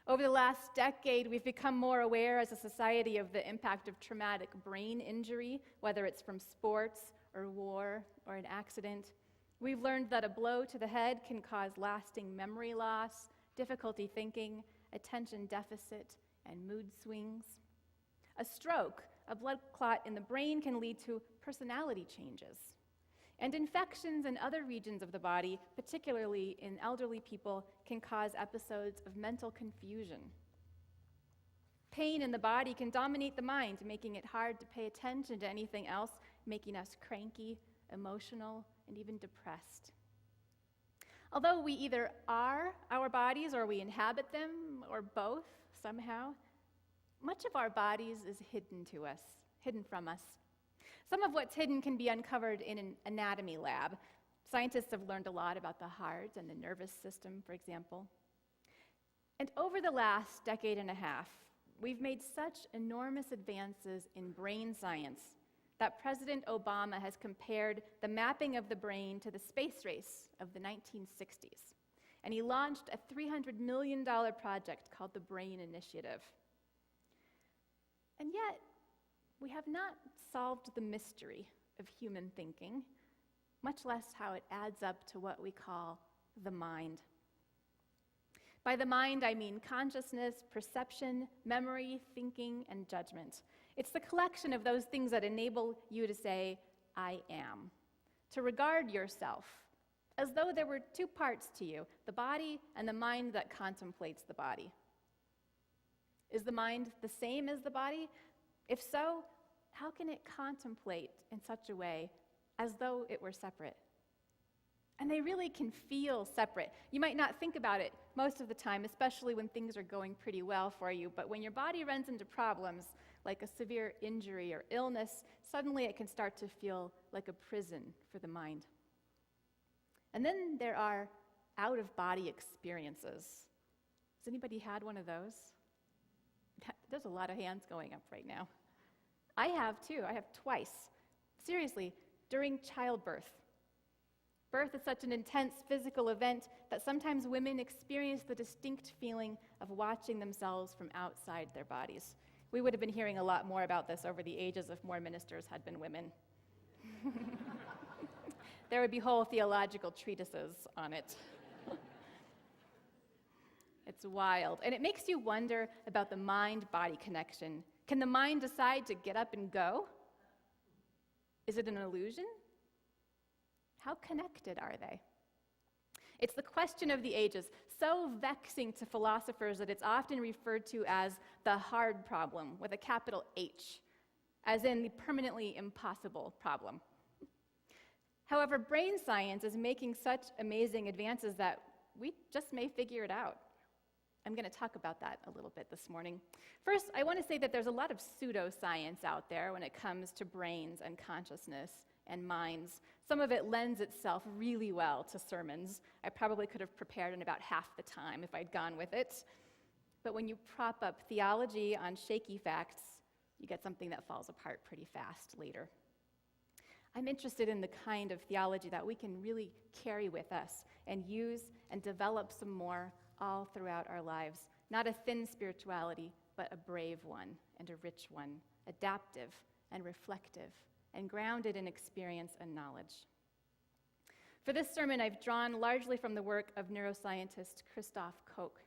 Over the last decade, we've become more aware as a society of the impact of traumatic brain injury, whether it's from sports or war or an accident. We've learned that a blow to the head can cause lasting memory loss, difficulty thinking, attention deficit, and mood swings. A stroke, a blood clot in the brain, can lead to personality changes. And infections in other regions of the body, particularly in elderly people, can cause episodes of mental confusion. Pain in the body can dominate the mind, making it hard to pay attention to anything else, making us cranky, emotional, and even depressed. Although we either are our bodies or we inhabit them, or both somehow, much of our bodies is hidden from us. Some of what's hidden can be uncovered in an anatomy lab. Scientists have learned a lot about the heart and the nervous system, for example. And over the last decade and a half, we've made such enormous advances in brain science that President Obama has compared the mapping of the brain to the space race of the 1960s. And he launched a $300 million project called the Brain Initiative. And yet, we have not solved the mystery of human thinking, much less how it adds up to what we call the mind. By the mind, I mean consciousness, perception, memory, thinking, and judgment. It's the collection of those things that enable you to say, I am, to regard yourself as though there were two parts to you, the body and the mind that contemplates the body. Is the mind the same as the body? If so, how can it contemplate in such a way as though it were separate? And they really can feel separate. You might not think about it most of the time, especially when things are going pretty well for you, but when your body runs into problems like a severe injury or illness, suddenly it can start to feel like a prison for the mind. And then there are out-of-body experiences. Has anybody had one of those? There's a lot of hands going up right now. I have too. I have twice. Seriously, during childbirth. Birth is such an intense physical event that sometimes women experience the distinct feeling of watching themselves from outside their bodies. We would have been hearing a lot more about this over the ages if more ministers had been women. There would be whole theological treatises on it. It's wild. And it makes you wonder about the mind-body connection. Can the mind decide to get up and go? Is it an illusion? How connected are they? It's the question of the ages, so vexing to philosophers that it's often referred to as the hard problem, with a capital H, as in the permanently impossible problem. However, brain science is making such amazing advances that we just may figure it out. I'm going to talk about that a little bit this morning. First, I want to say that there's a lot of pseudoscience out there when it comes to brains and consciousness and minds. Some of it lends itself really well to sermons. I probably could have prepared in about half the time if I'd gone with it. But when you prop up theology on shaky facts, you get something that falls apart pretty fast later. I'm interested in the kind of theology that we can really carry with us and use and develop some more all throughout our lives. Not a thin spirituality, but a brave one and a rich one, adaptive and reflective, and grounded in experience and knowledge. For this sermon, I've drawn largely from the work of neuroscientist Christoph Koch.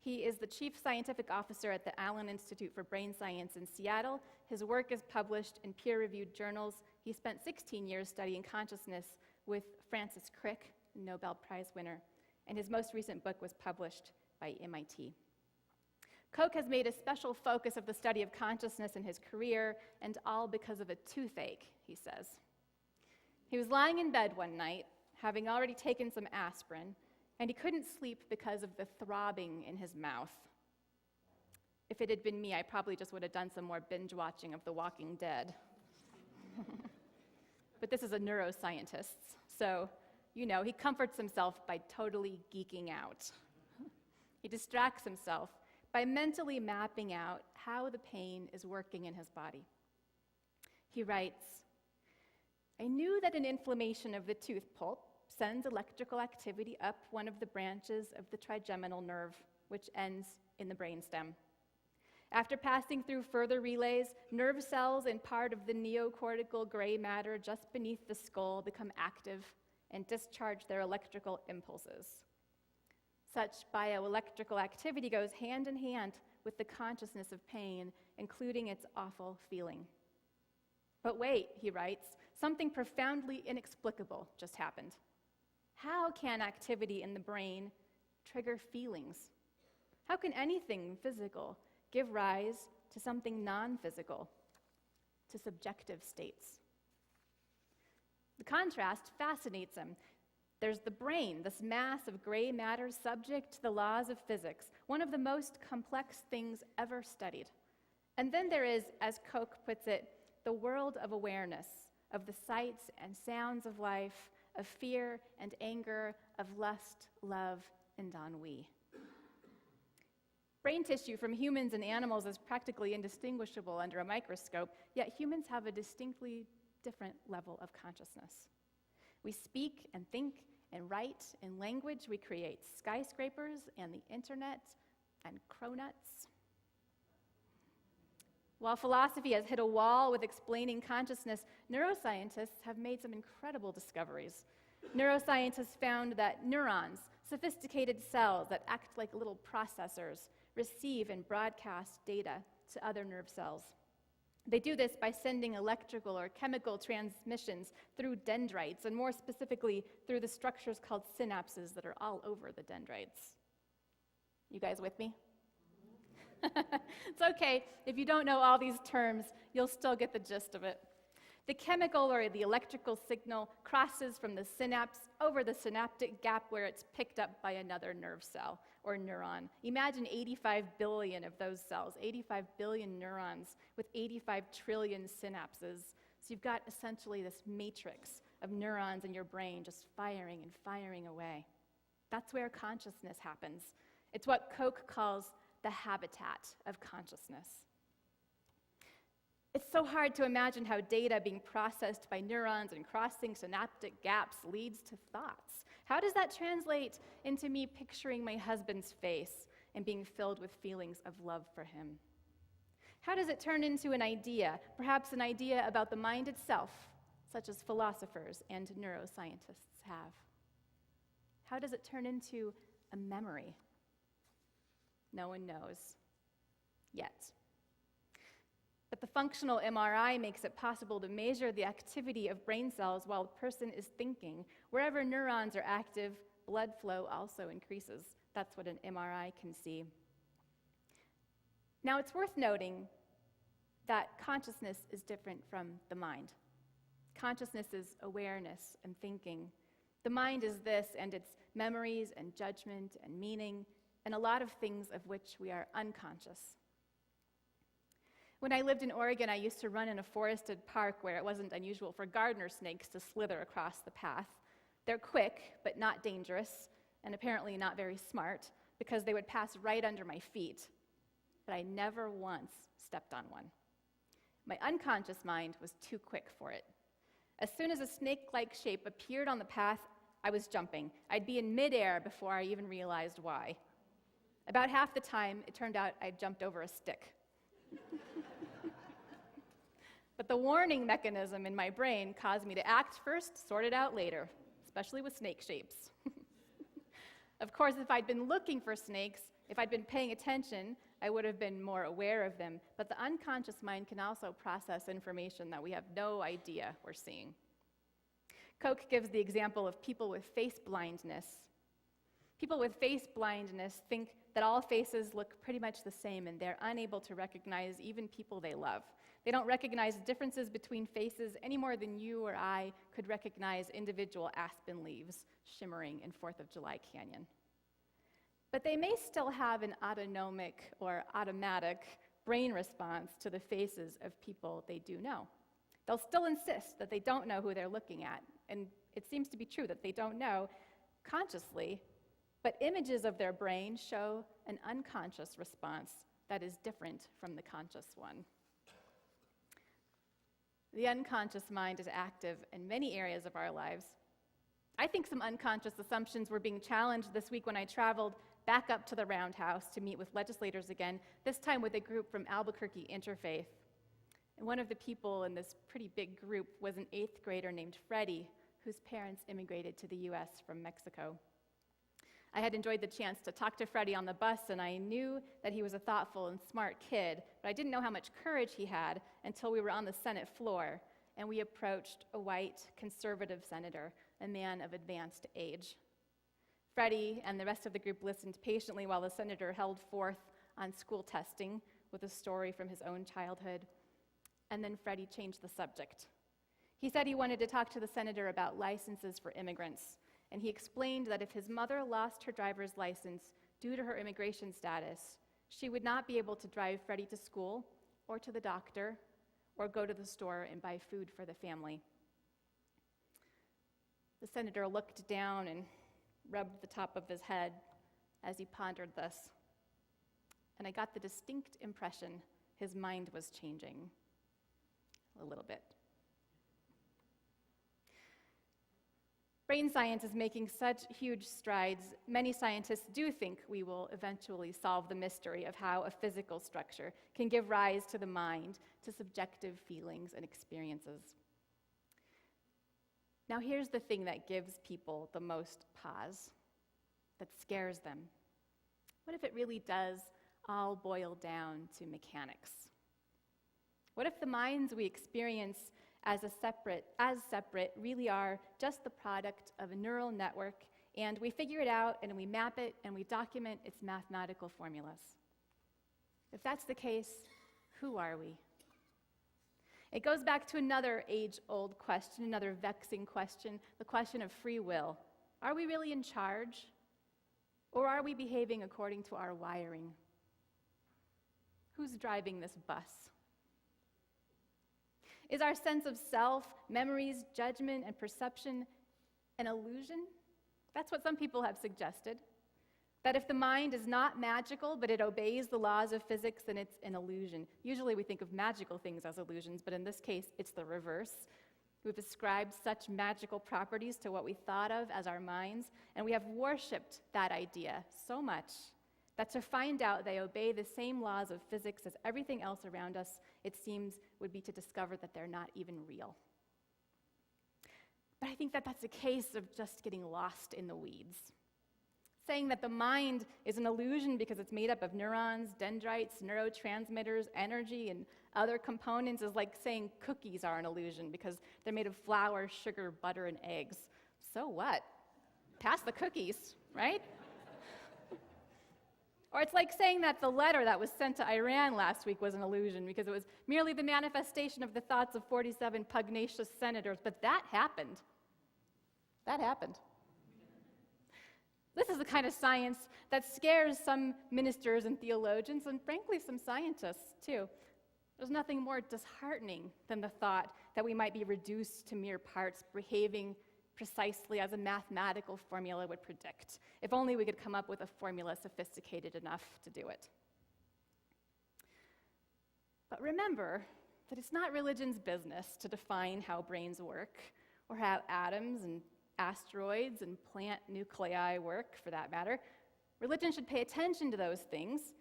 He is the chief scientific officer at the Allen Institute for Brain Science in Seattle. His work is published in peer-reviewed journals. He spent 16 years studying consciousness with Francis Crick, Nobel Prize winner, and his most recent book was published by MIT. Koch has made a special focus of the study of consciousness in his career, and all because of a toothache, he says. He was lying in bed one night, having already taken some aspirin, and he couldn't sleep because of the throbbing in his mouth. If it had been me, I probably just would have done some more binge watching of The Walking Dead. But this is a neuroscientist, so, he comforts himself by totally geeking out. He distracts himself by mentally mapping out how the pain is working in his body. He writes, "I knew that an inflammation of the tooth pulp sends electrical activity up one of the branches of the trigeminal nerve. which ends in the brainstem. After passing through further relays, nerve cells in part of the neocortical gray matter just beneath the skull become active and discharge their electrical impulses. Such bioelectrical activity goes hand in hand with the consciousness of pain, including its awful feeling. But wait, he writes, something profoundly inexplicable just happened. How can activity in the brain trigger feelings? How can anything physical give rise to something non-physical, to subjective states? The contrast fascinates him. There's the brain, this mass of gray matter subject to the laws of physics, one of the most complex things ever studied. And then there is, as Koch puts it, the world of awareness, of the sights and sounds of life, of fear and anger, of lust, love, and ennui. Brain tissue from humans and animals is practically indistinguishable under a microscope, yet humans have a distinctly different level of consciousness. We speak and think and write in language. We create skyscrapers and the internet and cronuts. While philosophy has hit a wall with explaining consciousness, neuroscientists have made some incredible discoveries. Neuroscientists found that neurons, sophisticated cells that act like little processors, receive and broadcast data to other nerve cells. They do this by sending electrical or chemical transmissions through dendrites, and more specifically, through the structures called synapses that are all over the dendrites. You guys with me? It's okay. If you don't know all these terms, you'll still get the gist of it. The chemical or the electrical signal crosses from the synapse over the synaptic gap where it's picked up by another nerve cell or neuron. Imagine 85 billion of those cells, 85 billion neurons with 85 trillion synapses. So you've got essentially this matrix of neurons in your brain just firing and firing away. That's where consciousness happens. It's what Koch calls the habitat of consciousness. It's so hard to imagine how data being processed by neurons and crossing synaptic gaps leads to thoughts. How does that translate into me picturing my husband's face and being filled with feelings of love for him? How does it turn into an idea, perhaps an idea about the mind itself, such as philosophers and neuroscientists have? How does it turn into a memory? No one knows yet. But the functional MRI makes it possible to measure the activity of brain cells while a person is thinking. Wherever neurons are active, blood flow also increases. That's what an MRI can see. Now, it's worth noting that consciousness is different from the mind. Consciousness is awareness and thinking. The mind is this, and it's memories and judgment and meaning, and a lot of things of which we are unconscious. When I lived in Oregon, I used to run in a forested park where it wasn't unusual for gardener snakes to slither across the path. They're quick, but not dangerous, and apparently not very smart, because they would pass right under my feet. But I never once stepped on one. My unconscious mind was too quick for it. As soon as a snake-like shape appeared on the path, I was jumping. I'd be in midair before I even realized why. About half the time, it turned out I'd jumped over a stick. But the warning mechanism in my brain caused me to act first, sort it out later, especially with snake shapes. Of course, if I'd been looking for snakes, if I'd been paying attention, I would have been more aware of them. But the unconscious mind can also process information that we have no idea we're seeing. Koch gives the example of people with face blindness. People with face blindness think that all faces look pretty much the same, and they're unable to recognize even people they love. They don't recognize differences between faces any more than you or I could recognize individual aspen leaves shimmering in 4th of July Canyon. But they may still have an autonomic or automatic brain response to the faces of people they do know. They'll still insist that they don't know who they're looking at, and it seems to be true that they don't know consciously, but images of their brain show an unconscious response that is different from the conscious one. The unconscious mind is active in many areas of our lives. I think some unconscious assumptions were being challenged this week when I traveled back up to the Roundhouse to meet with legislators again, this time with a group from Albuquerque Interfaith. And one of the people in this pretty big group was an 8th grader named Freddie, whose parents immigrated to the US from Mexico. I had enjoyed the chance to talk to Freddie on the bus, and I knew that he was a thoughtful and smart kid, but I didn't know how much courage he had until we were on the Senate floor, and we approached a white, conservative senator, a man of advanced age. Freddie and the rest of the group listened patiently while the senator held forth on school testing with a story from his own childhood. And then Freddie changed the subject. He said he wanted to talk to the senator about licenses for immigrants, and he explained that if his mother lost her driver's license due to her immigration status, she would not be able to drive Freddie to school or to the doctor or go to the store and buy food for the family. The senator looked down and rubbed the top of his head as he pondered this, and I got the distinct impression his mind was changing a little bit. Brain science is making such huge strides, many scientists do think we will eventually solve the mystery of how a physical structure can give rise to the mind, to subjective feelings and experiences. Now here's the thing that gives people the most pause, that scares them. What if it really does all boil down to mechanics? What if the minds we experience as separate really are just the product of a neural network, and we figure it out and we map it and we document its mathematical formulas? If that's the case, who are we? It goes back to another age-old question, another vexing question, the question of free will. Are we really in charge? Or are we behaving according to our wiring? Who's driving this bus? Is our sense of self, memories, judgment, and perception an illusion? That's what some people have suggested. That if the mind is not magical, but it obeys the laws of physics, then it's an illusion. Usually we think of magical things as illusions, but in this case, it's the reverse. We've ascribed such magical properties to what we thought of as our minds, and we have worshipped that idea so much that to find out they obey the same laws of physics as everything else around us, it seems, would be to discover that they're not even real. But I think that that's a case of just getting lost in the weeds. Saying that the mind is an illusion because it's made up of neurons, dendrites, neurotransmitters, energy, and other components is like saying cookies are an illusion because they're made of flour, sugar, butter, and eggs. So what? Pass the cookies, right? Or it's like saying that the letter that was sent to Iran last week was an illusion because it was merely the manifestation of the thoughts of 47 pugnacious senators, but that happened. That happened. This is the kind of science that scares some ministers and theologians, and frankly, some scientists, too. There's nothing more disheartening than the thought that we might be reduced to mere parts, behaving precisely as a mathematical formula would predict. If only we could come up with a formula sophisticated enough to do it. But remember that it's not religion's business to define how brains work, or how atoms and asteroids and plant nuclei work, for that matter. Religion should pay attention to those things,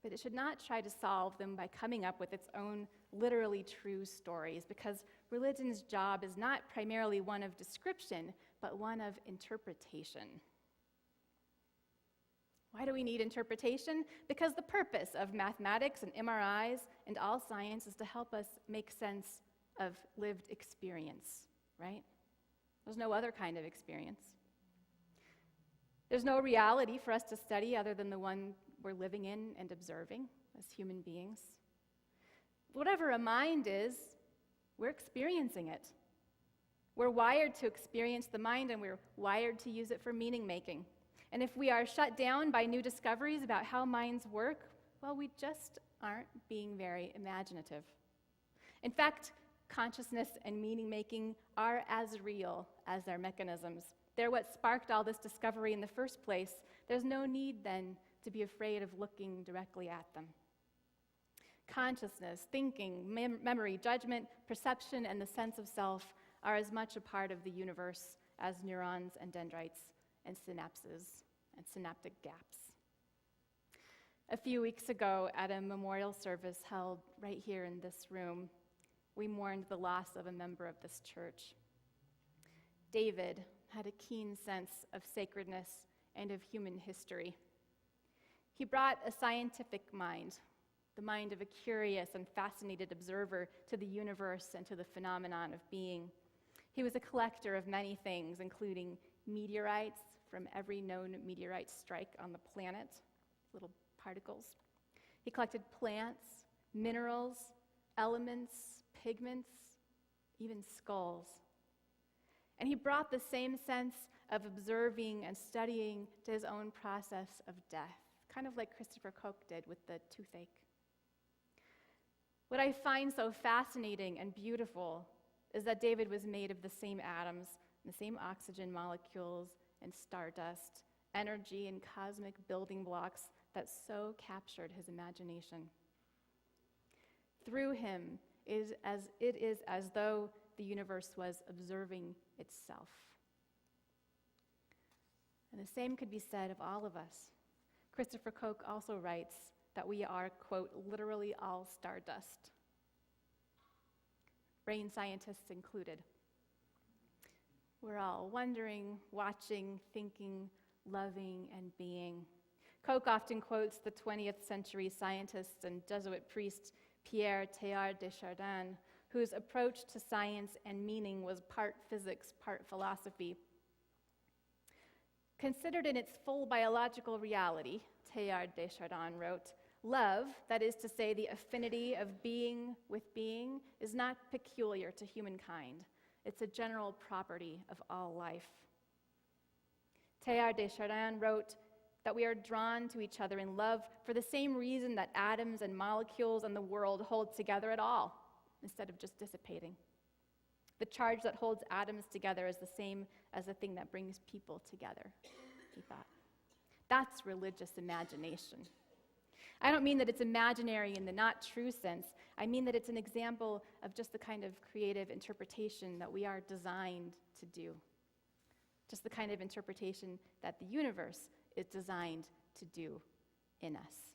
but it should not try to solve them by coming up with its own literally true stories, because religion's job is not primarily one of description, but one of interpretation. Why do we need interpretation? Because the purpose of mathematics and MRIs and all science is to help us make sense of lived experience, right? There's no other kind of experience. There's no reality for us to study other than the one we're living in and observing as human beings. Whatever a mind is, we're experiencing it. We're wired to experience the mind, and we're wired to use it for meaning making. And if we are shut down by new discoveries about how minds work, well, we just aren't being very imaginative. In fact, consciousness and meaning making are as real as their mechanisms. They're what sparked all this discovery in the first place. There's no need then to be afraid of looking directly at them. Consciousness, thinking, memory, judgment, perception, and the sense of self are as much a part of the universe as neurons and dendrites and synapses and synaptic gaps. A few weeks ago, at a memorial service held right here in this room, we mourned the loss of a member of this church. David had a keen sense of sacredness and of human history. He brought a scientific mind, the mind of a curious and fascinated observer, to the universe and to the phenomenon of being. He was a collector of many things, including meteorites from every known meteorite strike on the planet, little particles. He collected plants, minerals, elements, pigments, even skulls. And he brought the same sense of observing and studying to his own process of death, kind of like Christopher Koch did with the toothache. What I find so fascinating and beautiful is that David was made of the same atoms, the same oxygen molecules and stardust, energy and cosmic building blocks that so captured his imagination. Through him, it is as though the universe was observing itself. And the same could be said of all of us. Christopher Koch also writes that we are, quote, literally all stardust, brain scientists included. We're all wondering, watching, thinking, loving, and being. Koch often quotes the 20th century scientist and Jesuit priest Pierre Teilhard de Chardin, whose approach to science and meaning was part physics, part philosophy. Considered in its full biological reality, Teilhard de Chardin wrote, love, that is to say, the affinity of being with being, is not peculiar to humankind. It's a general property of all life. Teilhard de Chardin wrote that we are drawn to each other in love for the same reason that atoms and molecules and the world hold together at all, instead of just dissipating. The charge that holds atoms together is the same as the thing that brings people together, he thought. That's religious imagination. I don't mean that it's imaginary in the not true sense. I mean that it's an example of just the kind of creative interpretation that we are designed to do. Just the kind of interpretation that the universe is designed to do in us.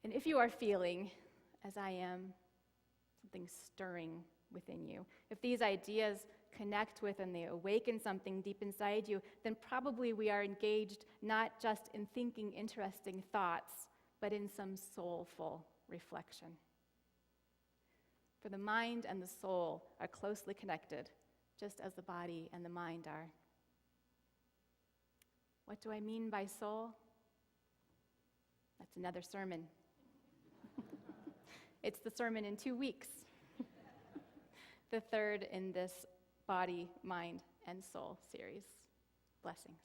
And if you are feeling, as I am, something stirring within you, if these ideas connect with and they awaken something deep inside you, then probably we are engaged not just in thinking interesting thoughts, but in some soulful reflection. For the mind and the soul are closely connected, just as the body and the mind are. What do I mean by soul? That's another sermon. It's the sermon in 2 weeks. The third in this Body, Mind, and Soul series. Blessings.